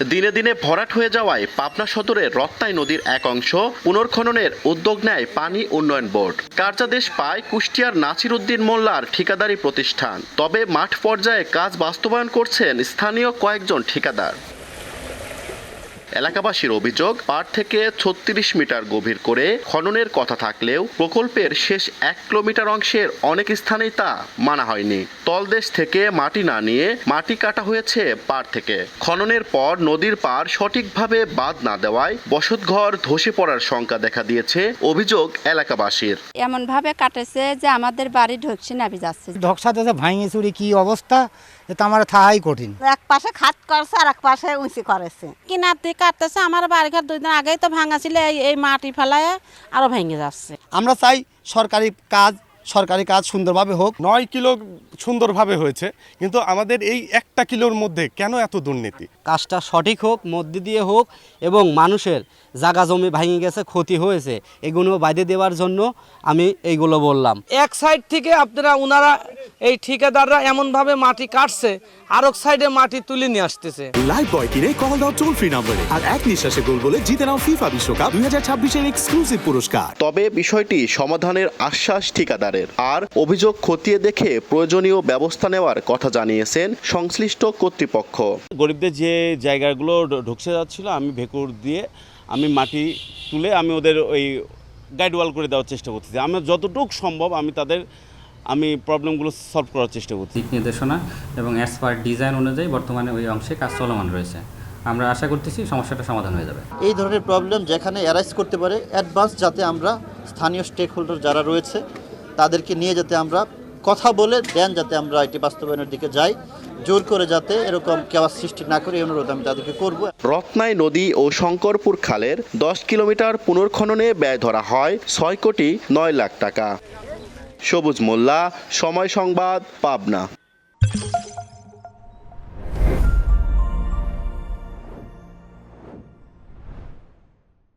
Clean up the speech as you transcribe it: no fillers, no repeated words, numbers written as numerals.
দিনে দিনে ভরাট হয়ে যাওয়ায় পাবনা সদরের রত্নাই নদীর এক অংশ পুনর্খননের উদ্যোগ নেয় পানি উন্নয়ন বোর্ড। কার্যাদেশ পায় কুষ্টিয়ার নাসির উদ্দিন মোল্লার ঠিকাদারি প্রতিষ্ঠান। তবে মাঠ পর্যায়ে কাজ বাস্তবায়ন করছেন স্থানীয় কয়েকজন ঠিকাদার। এলাকাবাসীর অভিযোগ, পাড় থেকে ৩৬ মিটার গভীর করে খননের কথা থাকলেও প্রকল্পের শেষ ১ কিলোমিটার অংশের অনেক স্থানেই তা মানা হয়নি। তলদেশ থেকে মাটি না নিয়ে মাটি কাটা হয়েছে পাড় থেকে। খননের পর নদীর পাড় সঠিকভাবে বাঁধ না দেওয়ায় বসতঘর ধসে পড়ার শঙ্কা দেখা দিয়েছে, অভিযোগ এলাকাবাসীর। এমন ভাবে কাটেছে যে আমাদের বাড়ি ঢুকছে নাবি যাচ্ছে। ঢকসাতে ভাঙি চুরি কি অবস্থা, এটা আমার থাহাই কঠিন। এক পাশে খাত করছে আর এক পাশে উঁচি করেছে। কিনার দিকে কাটতেছে, আমার বাড়িঘর 2 দিন আগেই তো ভাঙা ছিল, এই মাটি ফেলায় আরো ভেঙে যাচ্ছে। আমরা চাই সরকারি কাজ সুন্দরভাবে হোক। 9 কিলো সুন্দরভাবে হয়েছে, কিন্তু আমাদের এই 1টা কিলোর মধ্যে কেন এত দুর্নীতি? কাজটা সঠিক হোক, মধ্যে দিয়ে হোক, এবং মানুষের জায়গা জমি ভেঙে গেছে, ক্ষতি হয়েছে, এগুলো বাইরে দেওয়ার জন্য আমি এইগুলো বললাম। এক সাইড থেকে ওনারা এই ঠিকাদাররা এমনভাবে মাটি কাটছে, আর এক সাইডে মাটি তুলে নিয়ে আসতেছে। লাইভ বয় কিনে কল দাও টোল ফ্রি নম্বরে, আর এক নিঃশ্বাসে গোল বলে জিতে নাও ফিফা বিশ্বকাপ 2026 এর এক্সক্লুসিভ পুরস্কার। তবে বিষয়টি সমাধানের আশ্বাস ঠিকাদারের, আর অভিযোগ খতিয়ে দেখে প্রয়োজনীয় ব্যবস্থা নেওয়ার কথা জানিয়েছেন সংশ্লিষ্ট কর্তৃপক্ষ। গরিবদের যে জায়গাগুলো ঢুকছে যাচ্ছিল, আমি ভেকুর দিয়ে আমি মাটি তুলে আমি ওদের ওই গাইড ওয়াল করে দেওয়ার চেষ্টা করতেছি। আমার যতটুকু সম্ভব আমি প্রবলেমগুলো সলভ করার চেষ্টা করছি। দিক নির্দেশনা এবং অ্যাজ পার ডিজাইন অনুযায়ী বর্তমানে ওই অংশে কাজ চলমান রয়েছে। আমরা আশা করতেছি সমস্যাটা সমাধান হয়ে যাবে। এই ধরনের প্রবলেম যেখানে অ্যারাইজ করতে পারে, অ্যাডভান্স যাতে আমরা স্থানীয় স্টেক হোল্ডার যারা রয়েছে তাদেরকে নিয়ে যাতে আমরা কথা বলে দেন, যাতে আমরা এটি বাস্তবায়নের দিকে যাই। জোর করে যাতে এরকম কেওয়াস সৃষ্টি না করে, এই অনুরোধ আমি তাদেরকে করব। রত্নাই নদী ও শঙ্করপুর খালের 10 কিলোমিটার পুনর্খননে ব্যয় ধরা হয় 6 কোটি 9 লাখ টাকা। সবুজ মোল্লা, সময় সংবাদ, পাবনা।